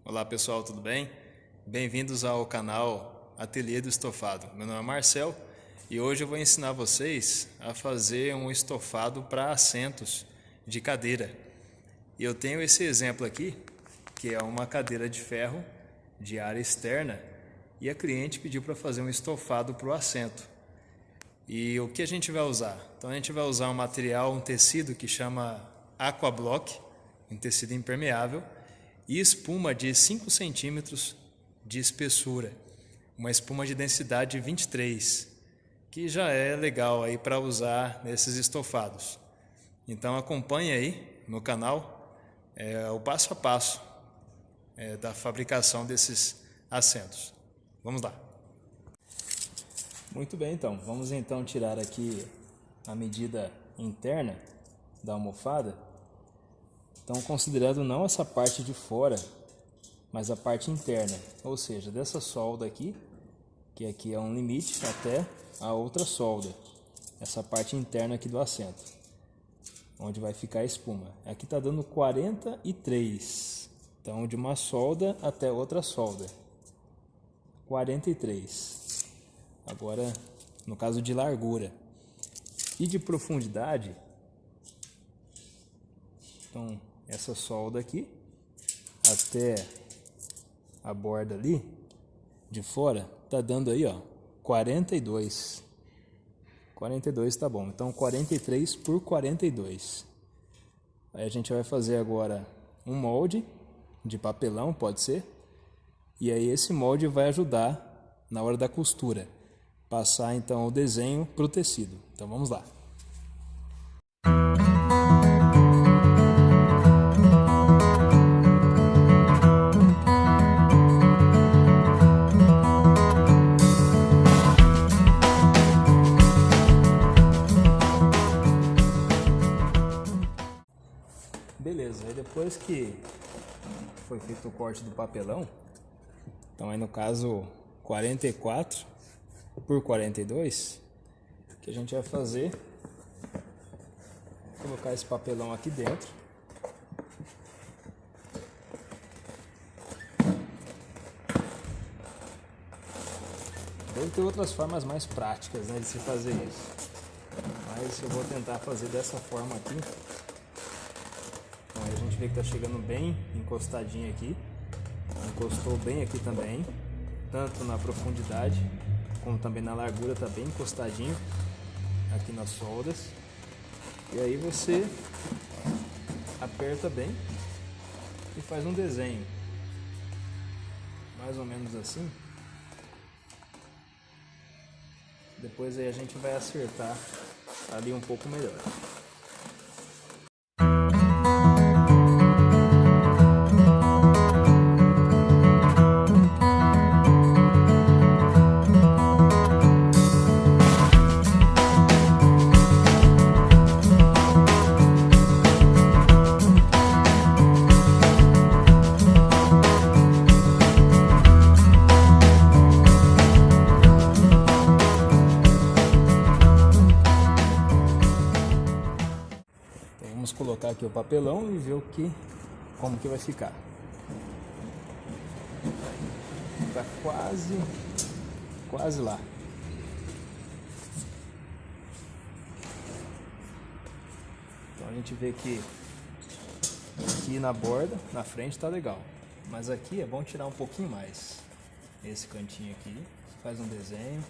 Olá pessoal, tudo bem? Bem-vindos ao canal Ateliê do Estofado. Meu nome é Marcel e hoje eu vou ensinar vocês a fazer um estofado para assentos de cadeira. E eu tenho esse exemplo aqui, que é uma cadeira de ferro de área externa, e a cliente pediu para fazer um estofado para o assento. E o que a gente vai usar? Então a gente vai usar um material, um tecido que chama Aquablock, um tecido impermeável, e espuma de 5 centímetros de espessura, uma espuma de densidade 23, que já é legal aí para usar nesses estofados. Então acompanhe aí no canal o passo a passo da fabricação desses assentos. Vamos lá. Muito bem, então vamos então tirar aqui a medida interna da almofada. Então, considerando não essa parte de fora, mas a parte interna, ou seja, dessa solda aqui, que aqui é um limite, até a outra solda, essa parte interna aqui do assento, onde vai ficar a espuma. Aqui está dando 43, então de uma solda até outra solda, 43. Agora, no caso de largura e de profundidade, então essa solda aqui até a borda ali de fora tá dando aí, ó, 42. 42 tá bom. Então 43 por 42. Aí a gente vai fazer agora um molde de papelão, pode ser. E aí esse molde vai ajudar na hora da costura, passar então o desenho para o tecido. Então vamos lá. Beleza, aí depois que foi feito o corte do papelão, então aí no caso 44 por 42, o que a gente vai fazer é colocar esse papelão aqui dentro. Deve ter outras formas mais práticas, né, de se fazer isso, mas eu vou tentar fazer dessa forma aqui. Então, aí a gente vê que está chegando bem encostadinho aqui, encostou bem aqui também, tanto na profundidade como também na largura, está bem encostadinho aqui nas soldas. E aí você aperta bem e faz um desenho, mais ou menos assim. Depois aí a gente vai acertar ali um pouco melhor. Vamos colocar aqui o papelão e ver como que vai ficar. Tá quase lá. Então a gente vê que aqui na borda, na frente tá legal, mas aqui é bom tirar um pouquinho mais. Esse cantinho aqui, faz um desenho.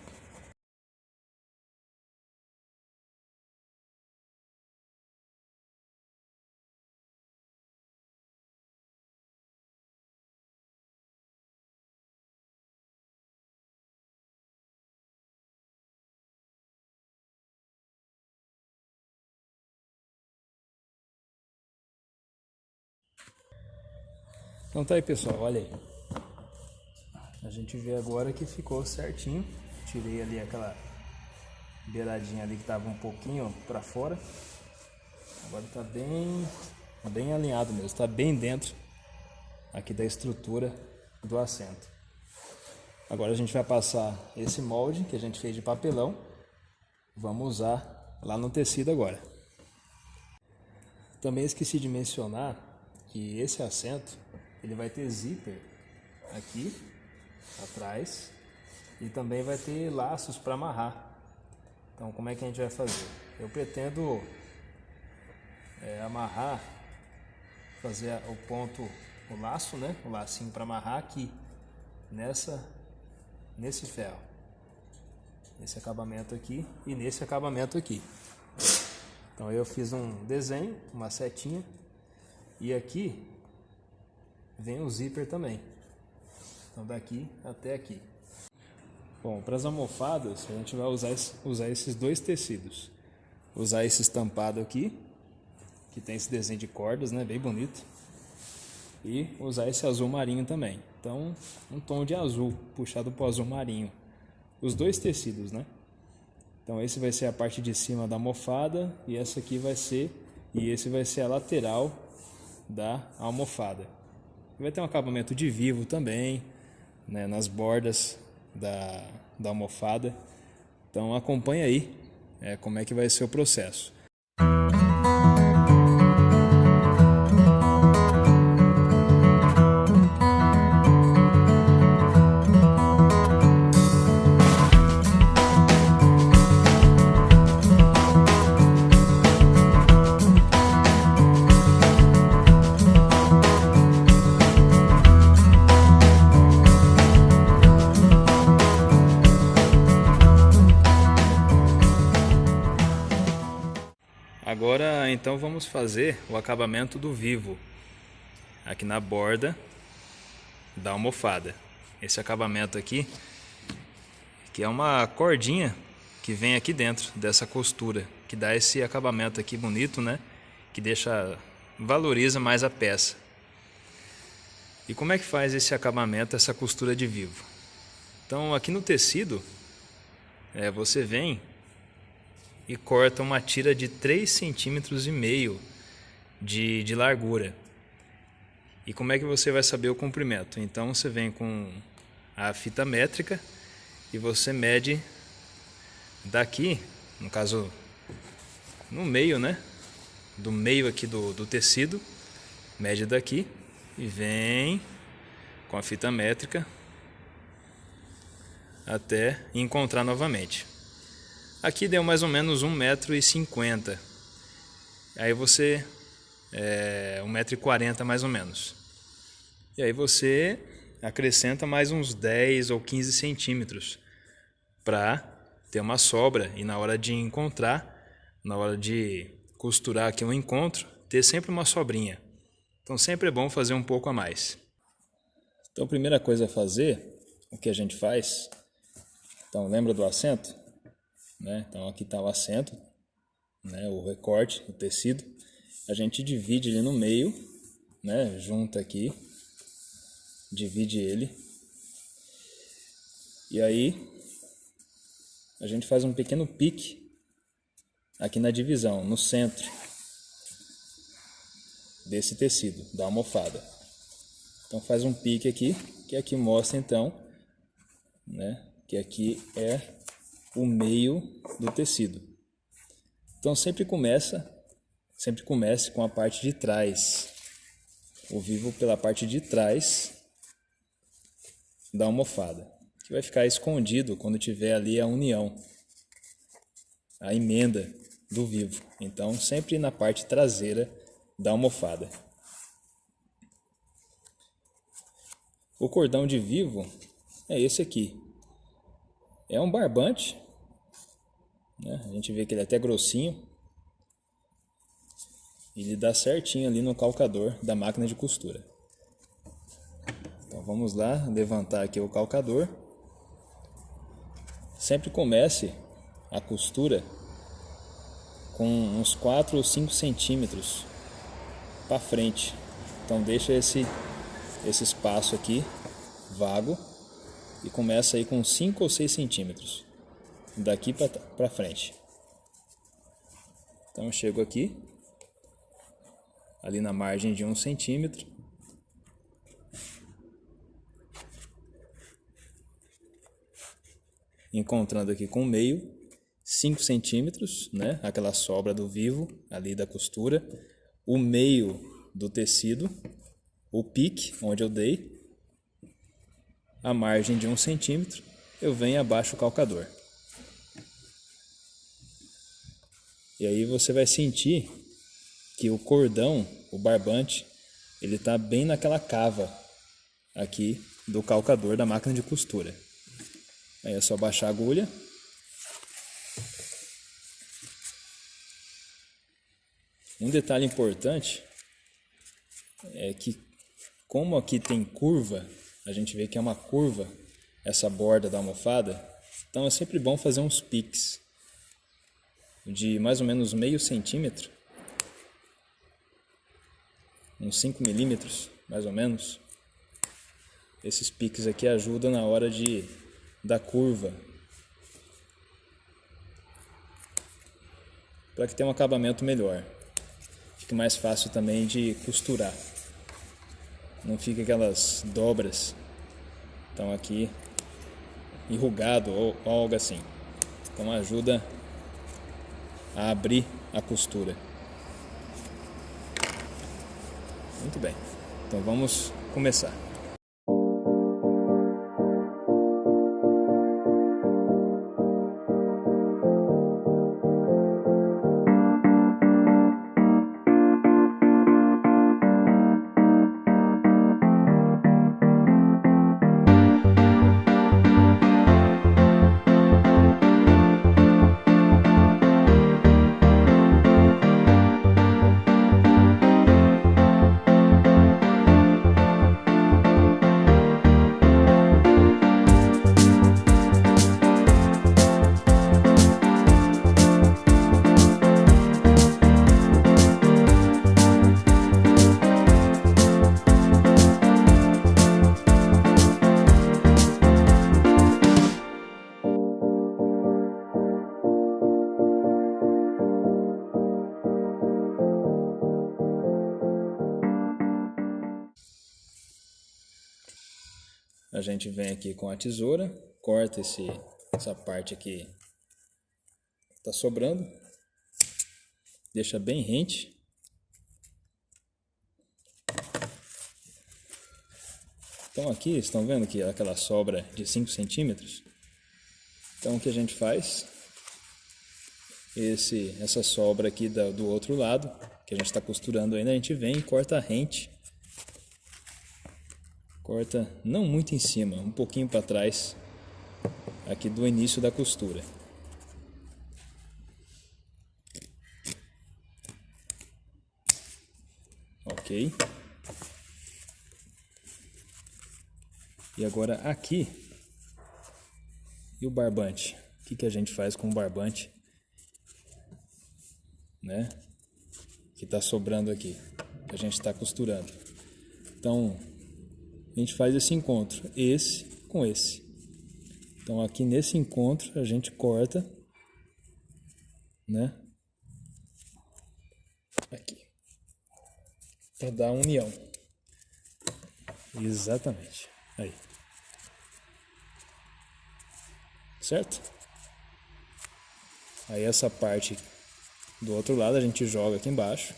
Então tá aí, pessoal, olha aí. A gente vê agora que ficou certinho. Tirei ali aquela beiradinha ali que tava um pouquinho para fora. Agora tá bem alinhado mesmo, tá bem dentro aqui da estrutura do assento. Agora a gente vai passar esse molde que a gente fez de papelão. Vamos usar lá no tecido agora. Também esqueci de mencionar que esse assento ele vai ter zíper aqui atrás e também vai ter laços para amarrar. Então, como é que a gente vai fazer? Eu pretendo amarrar, fazer o ponto, o laço, né? O lacinho para amarrar aqui nesse ferro, nesse acabamento aqui e nesse acabamento aqui. Então eu fiz um desenho, uma setinha, e aqui vem o zíper também. Então daqui até aqui. Bom, para as almofadas a gente vai usar esses dois tecidos. Usar esse estampado aqui, que tem esse desenho de cordas, né, bem bonito. E usar esse azul marinho também. Então um tom de azul puxado para o azul marinho. Os dois tecidos, né? Então esse vai ser a parte de cima da almofada e esse vai ser a lateral da almofada. Vai ter um acabamento de vivo também, né, nas bordas da almofada. Então acompanha aí como é que vai ser o processo. Agora então vamos fazer o acabamento do vivo aqui na borda da almofada. Esse acabamento aqui, que é uma cordinha que vem aqui dentro dessa costura, que dá esse acabamento aqui bonito, né? Que valoriza mais a peça. E como é que faz esse acabamento, essa costura de vivo? Então aqui no tecido, você vem e corta uma tira de 3,5 cm de largura. E como é que você vai saber o comprimento? Então você vem com a fita métrica e você mede daqui, no caso no meio, né? Do meio aqui do tecido, mede daqui e vem com a fita métrica até encontrar novamente. Aqui deu mais ou menos 1,50 m. Aí você 1,40 m mais ou menos. E aí você acrescenta mais uns 10 ou 15 centímetros para ter uma sobra e na hora de costurar aqui um encontro, ter sempre uma sobrinha. Então sempre é bom fazer um pouco a mais. Então a primeira coisa a fazer, o que a gente faz, então lembra do assento? Né? Então aqui está o assento, né? O recorte, o tecido. A gente divide ele no meio, né? Junta aqui, divide ele. E aí a gente faz um pequeno pique aqui na divisão, no centro desse tecido, da almofada. Então faz um pique aqui, que aqui mostra então, né? Que aqui é o meio do tecido. Então sempre comece com a parte de trás, o vivo pela parte de trás da almofada, que vai ficar escondido quando tiver ali a união, a emenda do vivo. Então sempre na parte traseira da almofada. O cordão de vivo é esse aqui. É um barbante, né? A gente vê que ele é até grossinho. Ele dá certinho ali no calcador da máquina de costura. Então vamos lá, levantar aqui o calcador. Sempre comece a costura com uns 4 ou 5 centímetros para frente. Então deixa esse espaço aqui vago e começa aí com 5 ou 6 centímetros daqui para frente. Então eu chego aqui, ali na margem de 1 centímetro, encontrando aqui com o meio, 5 centímetros, né? Aquela sobra do vivo ali da costura, o meio do tecido, o pique onde eu dei, a margem de 1 centímetro, eu venho e abaixo o calcador. E aí você vai sentir que o cordão, o barbante, ele está bem naquela cava aqui do calcador da máquina de costura. Aí é só baixar a agulha. Um detalhe importante é que, como aqui tem curva, a gente vê que é uma curva essa borda da almofada, então é sempre bom fazer uns piques de mais ou menos meio centímetro, uns 5 milímetros mais ou menos. Esses piques aqui ajudam na hora da curva, para que tenha um acabamento melhor. Fique mais fácil também de costurar, não fica aquelas dobras, então aqui enrugado ou algo assim. Então ajuda a abrir a costura. Muito bem, então vamos começar. A gente vem aqui com a tesoura, corta essa parte aqui que tá sobrando, deixa bem rente. Então aqui, estão vendo que aquela sobra de 5 centímetros? Então o que a gente faz? Essa sobra aqui do outro lado, que a gente está costurando ainda, a gente vem e corta a rente. Corta não muito em cima, um pouquinho para trás, aqui do início da costura. Ok. E agora aqui, e o barbante? O que a gente faz com o barbante, né? Que está sobrando aqui, que a gente está costurando. Então a gente faz esse encontro, esse com esse. Então aqui nesse encontro a gente corta, né? Aqui, para dar união. Exatamente. Aí. Certo? Aí essa parte do outro lado a gente joga aqui embaixo.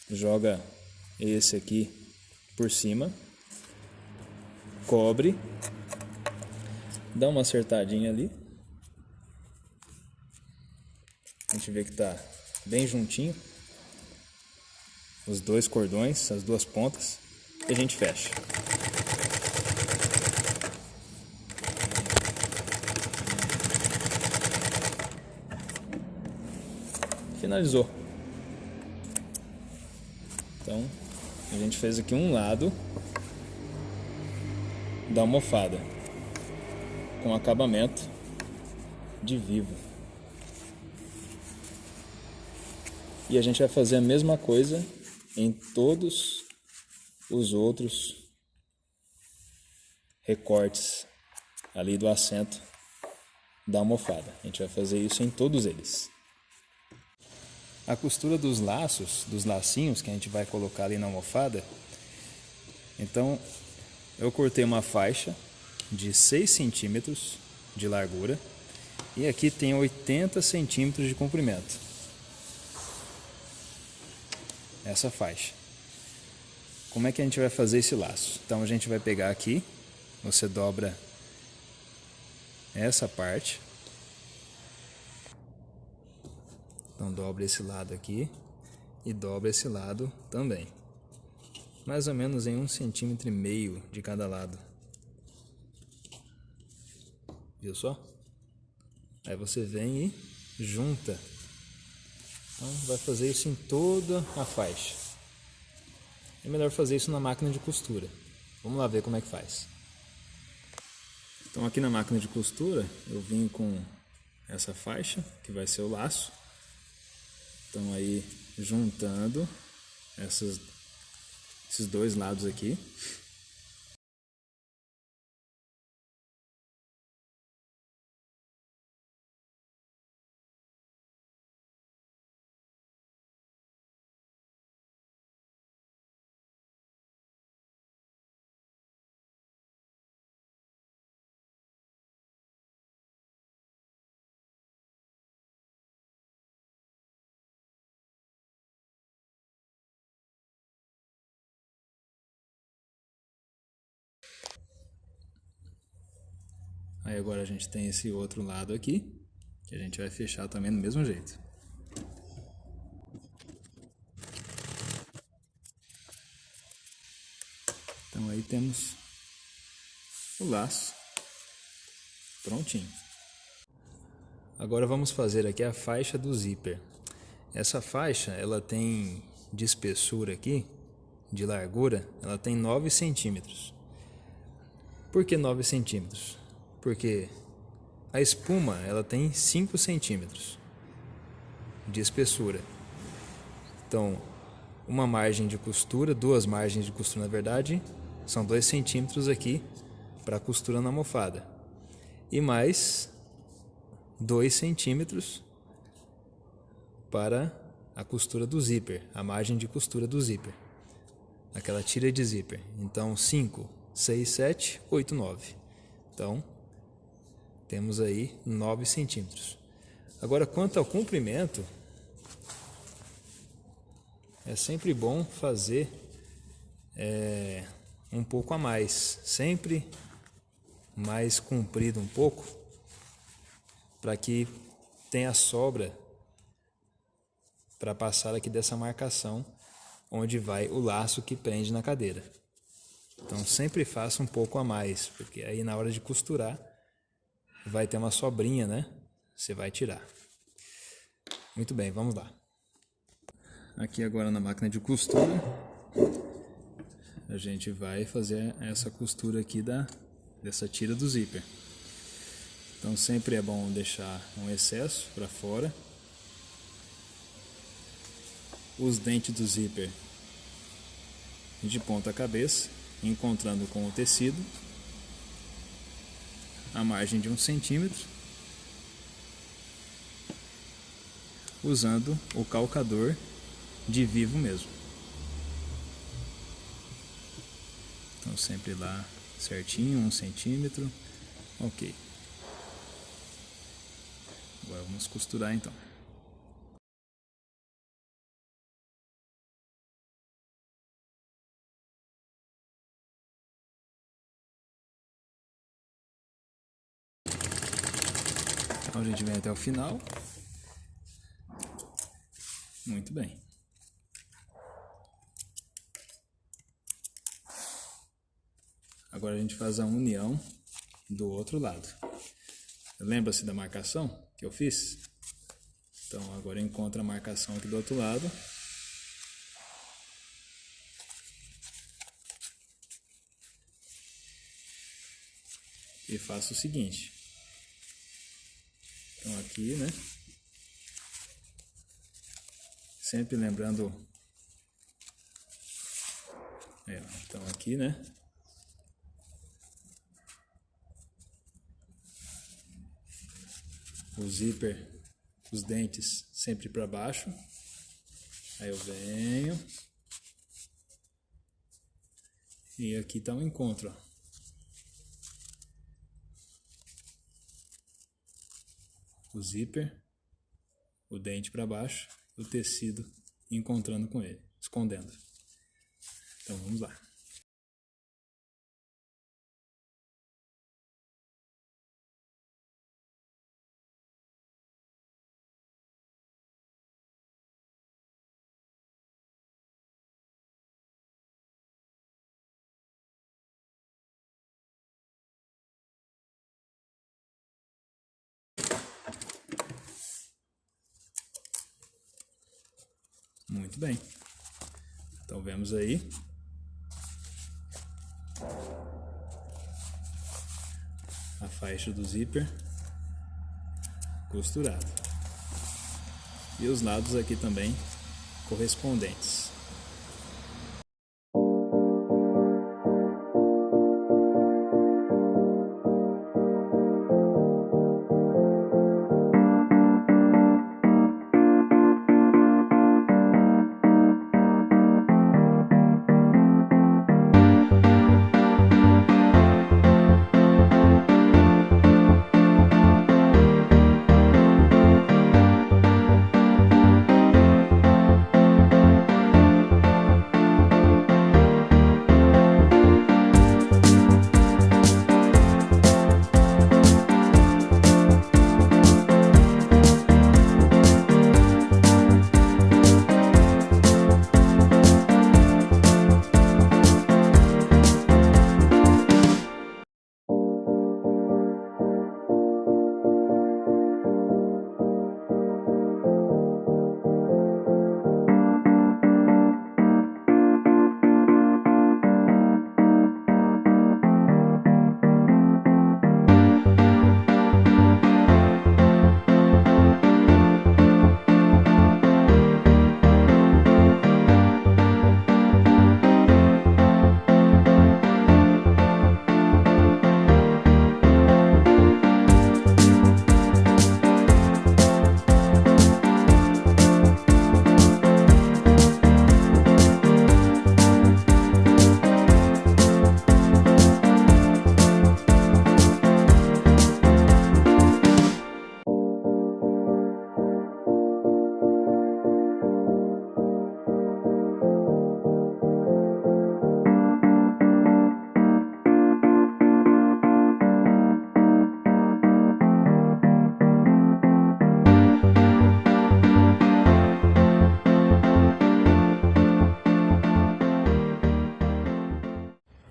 Joga esse aqui por cima, cobre, dá uma acertadinha ali, a gente vê que tá bem juntinho os dois cordões, as duas pontas, e a gente fecha. Finalizou. Então a gente fez aqui um lado da almofada com acabamento de vivo. E a gente vai fazer a mesma coisa em todos os outros recortes ali do assento da almofada. A gente vai fazer isso em todos eles. A costura dos laços, dos lacinhos que a gente vai colocar ali na almofada, então eu cortei uma faixa de 6 centímetros de largura e aqui tem 80 centímetros de comprimento. essa faixa. Como é que a gente vai fazer esse laço? Então a gente vai pegar aqui, você dobra essa parte. Então dobra esse lado aqui e dobra esse lado também. Mais ou menos em 1,5 cm de cada lado. Viu só? Aí você vem e junta. Então vai fazer isso em toda a faixa. É melhor fazer isso na máquina de costura. Vamos lá ver como é que faz. Então aqui na máquina de costura eu vim com essa faixa, que vai ser o laço. Então aí juntando esses dois lados aqui. Aí agora a gente tem esse outro lado aqui, que a gente vai fechar também do mesmo jeito. Então aí temos o laço prontinho. Agora vamos fazer aqui a faixa do zíper. Essa faixa, ela tem de espessura aqui, de largura, ela tem 9 centímetros. Por que 9 centímetros? Porque a espuma ela tem 5 centímetros de espessura. Então, uma margem de costura, duas margens de costura na verdade, são 2 centímetros aqui para a costura na almofada. E mais 2 centímetros para a costura do zíper, a margem de costura do zíper. Aquela tira de zíper. Então, 5, 6, 7, 8, 9. Então, temos aí 9 centímetros. Agora, quanto ao comprimento, é sempre bom fazer um pouco a mais. Sempre mais comprido um pouco, para que tenha sobra para passar aqui dessa marcação, onde vai o laço que prende na cadeira. Então, sempre faça um pouco a mais, porque aí na hora de costurar, vai ter uma sobrinha, né? Você vai tirar. Muito bem, vamos lá. Aqui agora na máquina de costura, a gente vai fazer essa costura aqui dessa tira do zíper. Então sempre é bom deixar um excesso para fora. Os dentes do zíper de ponta cabeça, encontrando com o tecido, a margem de 1 centímetro, usando o calcador de vivo mesmo. Então sempre lá certinho, 1 centímetro, ok. Agora vamos costurar então. Então a gente vem até o final. Muito bem. Agora a gente faz a união do outro lado. Lembra-se da marcação que eu fiz? Então agora eu encontro a marcação aqui do outro lado. E faço o seguinte. Então aqui, né? Sempre lembrando. Então aqui, né? O zíper, os dentes sempre para baixo. Aí eu venho. E aqui está o encontro, ó. O zíper, o dente para baixo, o tecido encontrando com ele. escondendo. Então vamos lá. Muito bem. Então vemos aí a faixa do zíper costurada. E os lados aqui também correspondentes.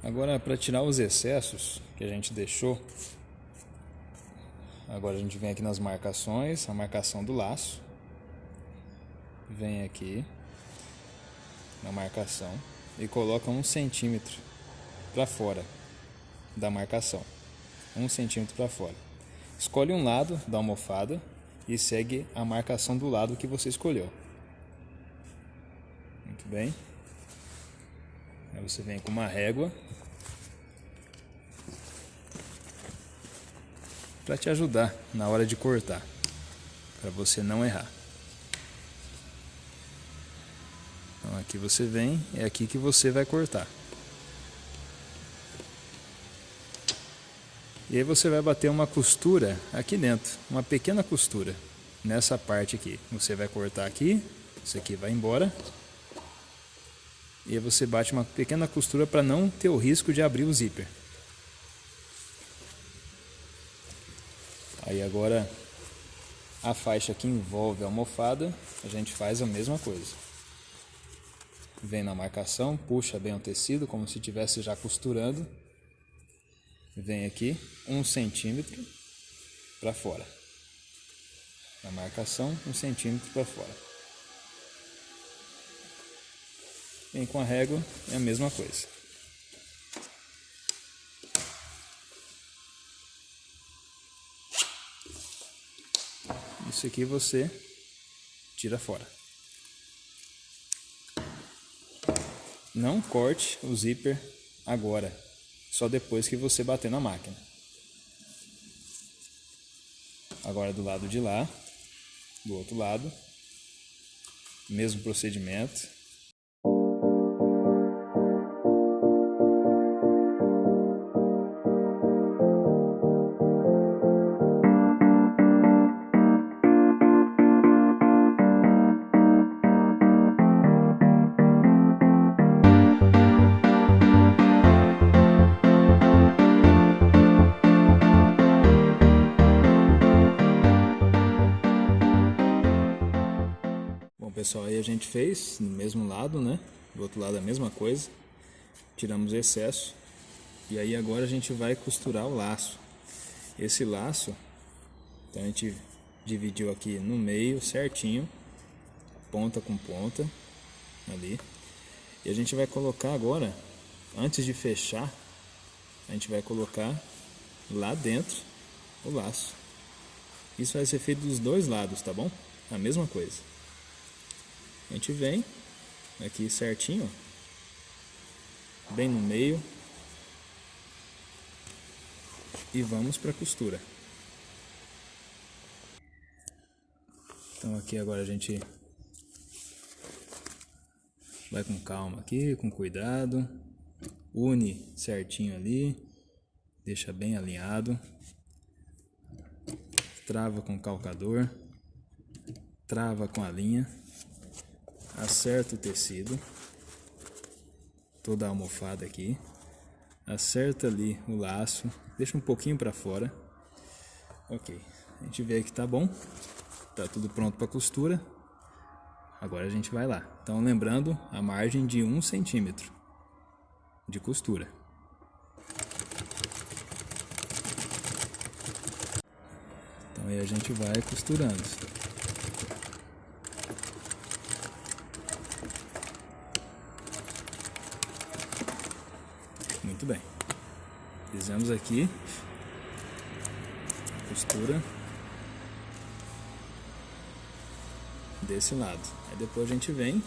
Agora, para tirar os excessos que a gente deixou, agora a gente vem aqui nas marcações, a marcação do laço, vem aqui na marcação e coloca 1 centímetro para fora da marcação, 1 centímetro para fora. Escolhe um lado da almofada e segue a marcação do lado que você escolheu. Muito bem. Aí você vem com uma régua para te ajudar na hora de cortar, para você não errar. Então aqui você vem, é aqui que você vai cortar. E aí você vai bater uma costura aqui dentro, uma pequena costura nessa parte aqui. Você vai cortar aqui, isso aqui vai embora. E aí você bate uma pequena costura para não ter o risco de abrir o zíper. Aí agora a faixa que envolve a almofada, a gente faz a mesma coisa. Vem na marcação, puxa bem o tecido como se estivesse já costurando. Vem aqui 1 centímetro para fora. Na marcação, 1 centímetro para fora. Vem com a régua, é a mesma coisa. Isso aqui você tira fora. Não corte o zíper agora, só depois que você bater na máquina. Agora do lado de lá, do outro lado, mesmo procedimento. pessoal, aí a gente fez no mesmo lado, né? Do outro lado a mesma coisa. Tiramos o excesso. E aí agora a gente vai costurar o laço. Esse laço, então a gente dividiu aqui no meio certinho, ponta com ponta, ali. E a gente vai colocar agora, antes de fechar, a gente vai colocar lá dentro o laço. Isso vai ser feito dos dois lados, tá bom? A mesma coisa. A gente vem aqui certinho, bem no meio, e vamos para a costura. Então aqui agora a gente vai com calma aqui, com cuidado, une certinho ali, deixa bem alinhado, trava com o calcador, trava com a linha, acerta o tecido, toda a almofada aqui, acerta ali o laço, deixa um pouquinho para fora. Ok, a gente vê que tá bom, tá tudo pronto para costura. Agora a gente vai lá. Então lembrando a margem de 1 centímetro de costura. Então aí a gente vai costurando. Muito bem. Fizemos aqui a costura desse lado. Aí depois a gente vem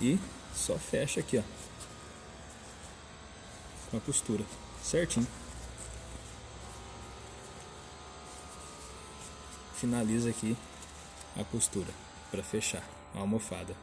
e só fecha aqui, ó, com a costura certinho. Finaliza aqui a costura para fechar a almofada.